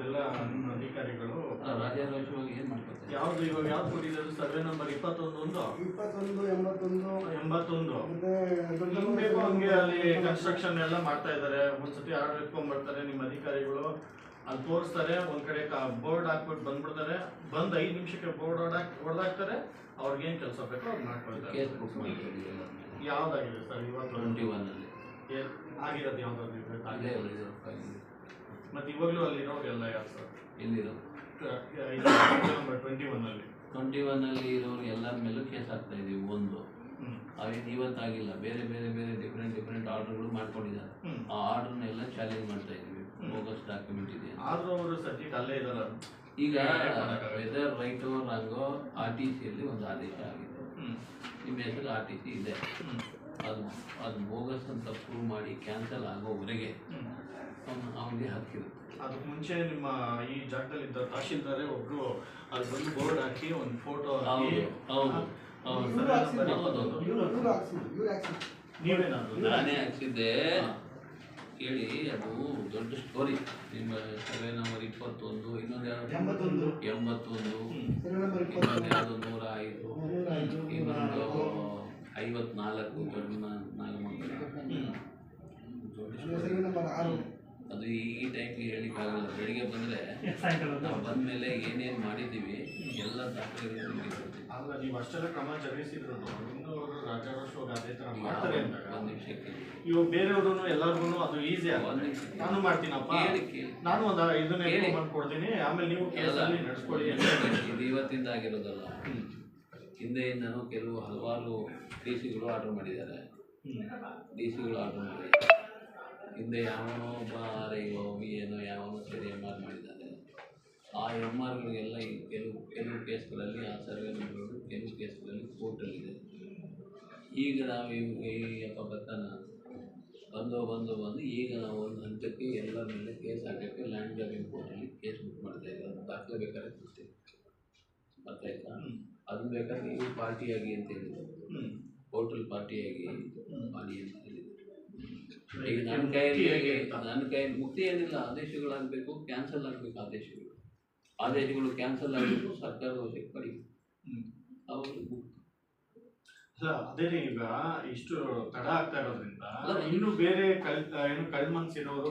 ಅದೆಲ್ಲ ನಿಮ್ಮ ಅಧಿಕಾರಿಗಳು ರಾಜ್ಯಾರೋಗ್ಯವಾಗಿ ಏನು ಮಾಡ್ಕೊತಾರೆ? ಯಾವ್ದು ಇವಾಗ ಯಾವ್ದು ಕೊಟ್ಟಿದ್ದಾರೆ? ಸರ್ವೆ ನಂಬರ್ 21 ಹೆಂಗ್ ಬೇಕು ಹಂಗೆ ಅಲ್ಲಿ ಕನ್ಸ್ಟ್ರಕ್ಷನ್ ಎಲ್ಲ ಮಾಡ್ತಾ ಇದ್ದಾರೆ. ಒಂದ್ಸತಿ ಆರ್ಡರ್ ಇಟ್ಕೊಂಡ್ ಬರ್ತಾರೆ ನಿಮ್ಮ ಅಧಿಕಾರಿಗಳು, ಅಲ್ಲಿ ತೋರಿಸ್ತಾರೆ, ಒಂದ್ ಕಡೆ ಬೋರ್ಡ್ ಹಾಕ್ಬಿಟ್ಟು ಬಂದ್ಬಿಡ್ತಾರೆ. ಬಂದ್ 5 ನಿಮಿಷಕ್ಕೆ ಬೋರ್ಡ್ ಹೊಡೆದಾಕ್ತಾರೆ. ಅವ್ರಿಗೇನ್ ಕೆಲಸ ಬೇಕೋ ಅದು ಮಾಡ್ಕೊಳ್ತಾರೆ. ಕೇಸ್ ಬುಕ್ ಮಾಡಿದ್ದಾರೆ. ಯಾವ್ದಾಗಿದೆ ಸರ್ ಇವತ್ತು? 21 ಆಗಿರೋದು ಯಾವ್ದಾದ್ರು ಅಲ್ಲೇ ಮತ್ತೆ ಇವಾಗಲೂ ಅಲ್ಲಿರೋರು ಎಲ್ಲ ಯಾರು ಸರ್? ಎಲ್ಲಿರೋ ನಂಬರ್ 21 ಇರೋರು ಎಲ್ಲರ ಮೇಲೂ ಕೇಸ್ ಆಗ್ತಾ ಇದೀವಿ. ಒಂದು ಅವೇನು ಇವತ್ತಾಗಿಲ್ಲ, ಬೇರೆ ಡಿಫ್ರೆಂಟ್ ಆರ್ಡರ್ಗಳು ಮಾಡ್ಕೊಂಡಿದ್ದಾರೆ. ಆ ಆರ್ಡರ್ನ ಎಲ್ಲ ಚಾಲೆಂಜ್ ಮಾಡ್ತಾ ಇದೀವಿ. ಬೋಗಸ್ ಡಾಕ್ಯುಮೆಂಟ್ ಇದೆ ಆದ್ರೂ ಅವರು ಸದ್ಯಕ್ಕೆ ಅಲ್ಲೇ ಇದಾರೆ. ಈಗ ವೆದರ್ ರೈಟೋ ರಾಂಗೋ RTC ಅಲ್ಲಿ ಒಂದು ಆದೇಶ ಆಗಿದೆ. ನಿಮ್ಮ ಹೆಸರು RTC ಇದೆ, ಅದು ಬೋಗಸ್ ಅಂತ ಪ್ರೂವ್ ಮಾಡಿ ಕ್ಯಾನ್ಸಲ್ ಆಗೋವರೆಗೆ ಅವನಿಗೆ ಹಕ್ಕಿರುತ್ತೆ. ಅದಕ್ಕೆ ಮುಂಚೆ ನಿಮ್ಮ ಈ ಜಾಗದಲ್ಲಿ ಇದ್ದ ತಹಶೀಲ್ದಾರೇ ಒಬ್ರು ಅಲ್ಲಿ ಬಂದು ಬೋರ್ಡ್ ಹಾಕಿ ಒಂದು ಫೋಟೋ ನಾನೇ ಹಾಕ್ಸಿದ್ದೆ ಕೇಳಿ. ಅದು ದೊಡ್ಡ ಸ್ಟೋರಿ. ನಿಮ್ಮ ಸರ್ವೆ ನಂಬರ್ 21, ಇನ್ನೊಂದು ಯಾವುದು 81, ಇನ್ನೊಂದು ಯಾವುದು 105, ಇನ್ನೊಂದು 54 ದೊಡ್ಡ ನಾಗಮಂಗಲ. ಅದು ಈ ಟೈಮ್ಗೆ ಹೇಳಿಕ್ಕಾಗಲ್ಲ. ಬೆಳಿಗ್ಗೆ ಬಂದರೆ ನಾವು ಬಂದ ಮೇಲೆ ಏನೇನು ಮಾಡಿದ್ದೀವಿ ಎಲ್ಲ ದಾಖಲೆಗಳು. ಅಲ್ಲ, ನೀವು ಅಷ್ಟೆಲ್ಲ ಕ್ರಮ ಜರುಗಿಸಿದ್ರು ಇನ್ನೂ ಅವರು ರಾಜಾರೋಷವಾಗಿ ಅದೇ ಥರ ಮಾಡ್ತಾರೆ ಅಂದಾಗ ಒಂದು ನಿಮಿಷಕ್ಕೆ ಇವಾಗ ಬೇರೆಯವರು ಎಲ್ಲರಿಗೂ ಅದು ಈಸಿ ಆಗ. ನಾನು ಮಾಡ್ತೀನಪ್ಪ, ನಾನು ಒಂದು ಇದನ್ನೇ ಮಾಡ್ಕೊಡ್ತೀನಿ, ಆಮೇಲೆ ನೀವು ಕೇಸಲ್ಲಿ ನಡೆಸ್ಕೊಳ್ಳಿ. ಇದು ಇವತ್ತಿಂದ ಆಗಿರೋದಲ್ಲ, ಹಿಂದೆಯಿಂದನೂ ಹಲವಾರು DC ಗಳು ಆರ್ಡರ್ ಮಾಡಿದ್ದಾರೆ. DC ಗಳು ಆರ್ಡರ್ ಮಾಡಿ ಹಿಂದೆ ಯಾವನೋ ಒಬ್ಬ RIO ಏನೋ ಯಾವನೋ ಸರಿ MR ಮಾಡಿದ್ದಾರೆ. ಆ MRಗಳಿಗೆಲ್ಲ ಈ ಕೆಲವು ಕೇಸ್ಗಳಲ್ಲಿ ಆ ಸರ್ವೆ ನಂಬರ್ಗಳು ಕೆಲವು ಕೇಸ್ಗಳಲ್ಲಿ ಕೋರ್ಟಲ್ಲಿದೆ. ಈಗ ನಾವು ಯಪ್ಪ ಬರ್ತಾನ ಬಂದು ಈಗ ನಾವು ಒಂದು ಹಂತಕ್ಕೆ ಎಲ್ಲರ ಮೇಲೆ ಕೇಸ್ ಹಾಕೋಕ್ಕೆ ಲ್ಯಾಂಡ್ ಗ್ರಾಬಿಂಗ್ ಕೋರ್ಟಲ್ಲಿ ಕೇಸ್ ಬುಕ್ ಮಾಡ್ತಾ ಇದ್ದಾರೆ. ದಾಖಲೆ ಬೇಕಾದ್ರೆ ಕೊಡ್ತೀವಿ, ಗೊತ್ತಾಯ್ತಾ? ಅದನ್ನ ಬೇಕಾದ್ರೆ ನೀವು ಪಾರ್ಟಿಯಾಗಿ ಅಂತ ಹೇಳಿದ್ರು, ಕೋರ್ಟಲ್ಲಿ ಪಾರ್ಟಿಯಾಗಿ ಮಾಡಿ ಅಂತ ಹೇಳಿದ್ರು. ಈಗ ನನ್ನ ಕೈಯಲ್ಲಿ ಮುಕ್ತಿ ಏನಿಲ್ಲ, ಆದೇಶಗಳಾಗಬೇಕು, ಕ್ಯಾನ್ಸಲ್ ಆಗಬೇಕು. ಆದೇಶಗಳು ಕ್ಯಾನ್ಸಲ್ ಆಗಬೇಕು, ಸರ್ಕಾರದ ವಶಕ್ಕೆ ಪಡಿಬೇಕು. ಅವಾಗ ಅದೇ ಈಗ ಇಷ್ಟು ತಡ ಆಗ್ತಾ ಇರೋದ್ರಿಂದ ಇನ್ನು ಬೇರೆ ಕಳ್ಮನ್ಸಿರೋರು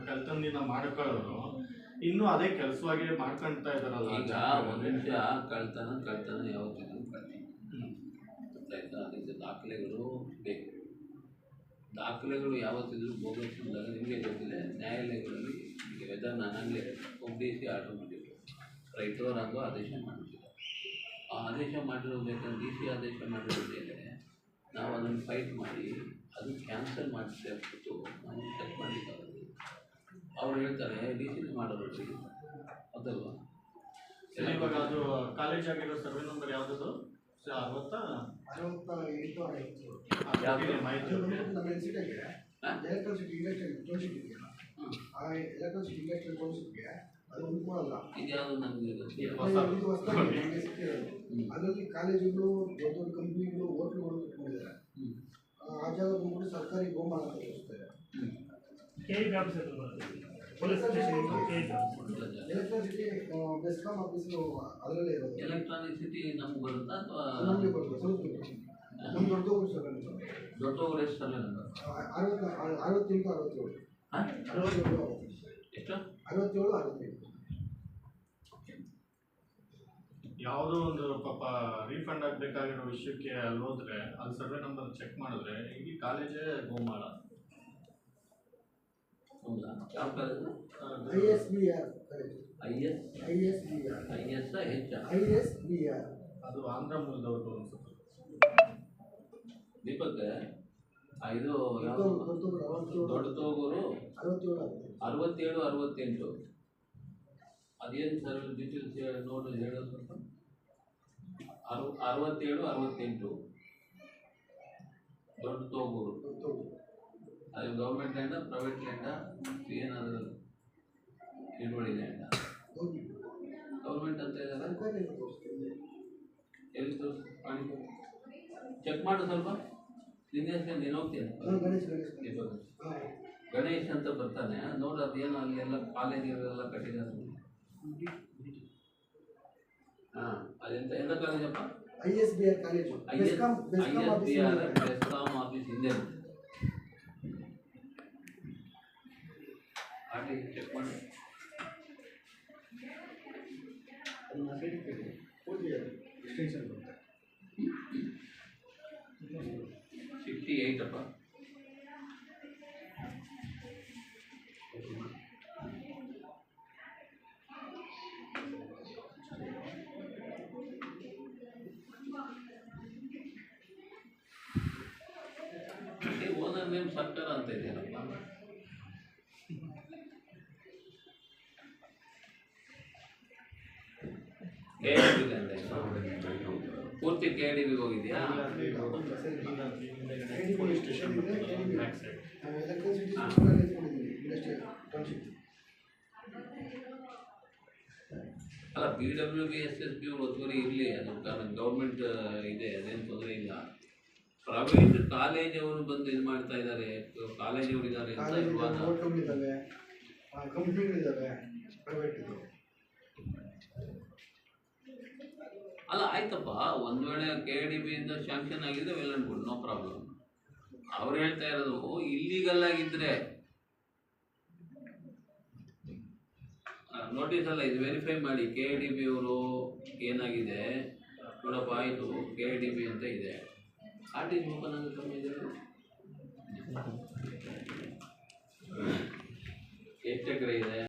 ಕಳ್ತನದಿಂದ ಮಾಡ್ಕೊಳ್ಳೋರು ಇನ್ನೂ ಅದೇ ಕೆಲಸವಾಗಿ ಮಾಡ್ಕೊಳ್ತಾ ಇದಾರಲ್ಲ. ಈಗ ಒಂದು ನಿಮಿಷ ಕಳ್ತನ ಯಾವತ್ತಿಗೂ ಕಳ್ತೀನಿ, ಗೊತ್ತಾಯ್ತಾ? ಅದಕ್ಕೆ ದಾಖಲೆಗಳು ಬೇಕು. ದಾಖಲೆಗಳು ಯಾವತ್ತಿದ್ರು ಬೋಗಸ್ ಅಂದಾಗ ನಿಮಗೆ ಗೊತ್ತಿದೆ. ನ್ಯಾಯಾಲಯಗಳಲ್ಲಿ ಈಗ ವೆದರ್ ನಾನಾಗಲೇ DC ಆರ್ಡರ್ ಮಾಡಿದ್ರು, ರೈಟೋ ರಾಂಗೋ ಆದೇಶ ಮಾಡಿದ್ರು. ಆ ಆದೇಶ ಮಾಡಿರೋದು ಬೇಕಂದ್ರೆ DC ಆದೇಶ ಮಾಡಿರೋ ಮೇಲೆ ನಾವು ಅದನ್ನು ಫೈಟ್ ಮಾಡಿ ಅದನ್ನು ಕ್ಯಾನ್ಸಲ್ ಮಾಡಿದ್ರೆ ಬಿಟ್ಟು ನಾವು ಚೆಕ್ ಮಾಡಲಿಕ್ಕಾಗಲ್ಲ. ಅವ್ರು ಹೇಳ್ತಾರೆ DC ಮಾಡೋರು ಅದಲ್ವಾ? ಇವಾಗ ಅದು ಕಾಲೇಜ್ ಆಗಿರೋ ಸರ್ವೆ ನಂಬರ್ ಯಾವ್ದು? 68 ಮಾಹಿತಿ ಎಲೆಕ್ಟ್ರಿಸಿಟಿ ಇಂಡಸ್ಟ್ರಿಯಲ್ ಟೌನ್ಶಿಪ್ ಇದೆಯಲ್ಲ, ಆ ಎಲೆಕ್ಟ್ರಿಸಿಟಿ ಇಂಡಸ್ಟ್ರಿಯಲ್ ಟೌನ್ಶಿಪ್ಗೆ ಅದು ಉಂಟಲ್ಲ. ಅದರಲ್ಲಿ ಕಾಲೇಜುಗಳು, ದೊಡ್ಡ ದೊಡ್ಡ ಕಂಪ್ನಿಗಳು, ಹೋಟ್ಲುಗಳು ಇಟ್ಕೊಂಡಿದ್ದಾರೆ. ಆ ಜಾಗ ಬಂದ್ಬಿಟ್ಟು ಸರ್ಕಾರಿ ಗೋಮಾಳ ಅಂತ ತೋರಿಸ್ತಾರೆ. ಎಲೆಕ್ಟ್ರಿಸಿಟಿ ಬೆಸ್ಕಾಂ ಆಫೀಸು ಅದರಲ್ಲೇ ಇರೋದು. ಎಲೆಕ್ಟ್ರಾನಿಸಿಟಿ ನಮ್ಗೆ ಬರುತ್ತಾ ಅಥವಾ ನಮಗೆ ಬರುತ್ತೆ? ಸ್ವಲ್ಪ ನಮ್ಮ ದೊಡ್ಡವರು ಸರ್, ದೊಡ್ಡವರು ಎಷ್ಟು ಸಲ 67 ಎಷ್ಟು 67. ಯಾವುದೋ ಒಂದು ಪಾಪ ರೀಫಂಡ್ ಆಗಬೇಕಾಗಿರೋ ವಿಷಯಕ್ಕೆ ಅಲ್ಲಿ ಹೋದ್ರೆ ಅಲ್ಲಿ ಸರ್ವೆ ನಂಬರ್ ಚೆಕ್ ಮಾಡಿದ್ರೆ ಇಡೀ ಕಾಲೇಜೇ ಗೋಮಾಳ. ಹೌದಾ? ಯಾವ ಕಾಲೇಜು? ISBR. ಅದು ಆಂಧ್ರ ಮೂಲದವ್ರದ್ದು ಅನ್ಸುತ್ತೆ. ದೀಪಕ್, ಇದು ದೊಡ್ಡ ತೋಗೂರು 67 68 ಅದೇನು ಸರ್ ಡೀಟೇಲ್ಸ್ ನೋಡಿ ಹೇಳೋದು ಸ್ವಲ್ಪ. 67 68 ದೊಡ್ಡ ತೋಗೂರು. ಅದು ಗೌರ್ಮೆಂಟ್ ಲ್ಯಾಂಡ, ಪ್ರೈವೇಟ್ ಲ್ಯಾಂಡ, ಏನಾದರೂ ಹಿಡುವಳಿ ಲ್ಯಾಂಡ? ಗೌರ್ಮೆಂಟ್ ಅಂತ ಇದ್ದಾರೆ. ಎಲ್ಲಿ ತೋರಿಸಿ ಮಾಡಿ ಚೆಕ್ ಮಾಡು ಸ್ವಲ್ಪ. ನಿನ್ನೆ ನೀನು ಹೋಗ್ತೀನಿ. ಗಣೇಶ್ ಅಂತ ಬರ್ತಾನೆ, ನೋಡು ಅದೇನು ಅಲ್ಲೆಲ್ಲ ಕಾಲೇಜುಗಳೆಲ್ಲ ಕಟ್ಟಿದ್ದಾರೆ. ಹಾಂ, ಅದೆಂತ ಎಂಥ ಕಾಲೇಜಪ್ಪ? ISBR college, BESCOM BESCOM office ಹಿಂದೆ. ಚೆಕ್ ಮಾಡಿ. ಎಕ್ಸ್ಟೆನ್ಷನ್ ಬರುತ್ತೆ 68 ಅಪ್ಪ. ಓನರ್ ನೇಮ್ ಸರ್ಕಾರ ಅಂತ ಇದೆಯಲ್ಲಪ್ಪ. KDB ಅಂತ ಇದೆ. ಪೂರ್ತಿ KDB ಹೋಗಿದ್ಯಾ? ಸ್ಟೇಷನ್ ಇದೆ, ಎಲೆಕ್ಟ್ರಿಸಿಟಿ ಇಂಡಸ್ಟ್ರಿಯಲ್ ಟೌನ್ಶಿಪ್. ಅಲ್ಲ, BWB-SSB ಒತ್ತುವರಿ ಇರಲಿ, ಅದು ಗೌರ್ಮೆಂಟ್ ಇದೆ, ಅದೇನು ತೊಂದರೆ ಇಲ್ಲ. ಪ್ರೈವೇಟ್ ಕಾಲೇಜವರು ಬಂದು ಇದು ಮಾಡ್ತಾ ಇದ್ದಾರೆ, ಕಾಲೇಜವರು ಇದ್ದಾರೆ ಅಂತ ಇರುವಾಗ ಹೋಟೆಲ್ಗಳಿದ್ದಾವೆ, ಕಂಪ್ನಿಗಳಿದ್ದಾವೆ, ಪ್ರೈವೇಟ್ ಇದು. ಅಲ್ಲ ಆಯ್ತಪ್ಪ, ಒಂದು ವೇಳೆ KDB-ಯಿಂದ ಶಾಂಕ್ಷನ್ ಆಗಿದ್ರೆ well and good, no problem. ಅವ್ರು ಹೇಳ್ತಾ ಇರೋದು ಇಲ್ಲಿಗಲ್ ಆಗಿದ್ರೆ ನೋಟಿಸ್ ಅಲ್ಲ, ಇದು ವೆರಿಫೈ ಮಾಡಿ. KDB ಅವರು ಏನಾಗಿದೆ ನೋಡಪ್ಪ, ಆಯಿತು KDB ಅಂತ ಇದೆ, ಆರ್ಟಿಸ್ ಓಪನ್ ಆಗುತ್ತೆ, ಎಷ್ಟು ಎಕರೆ ಇದೆ?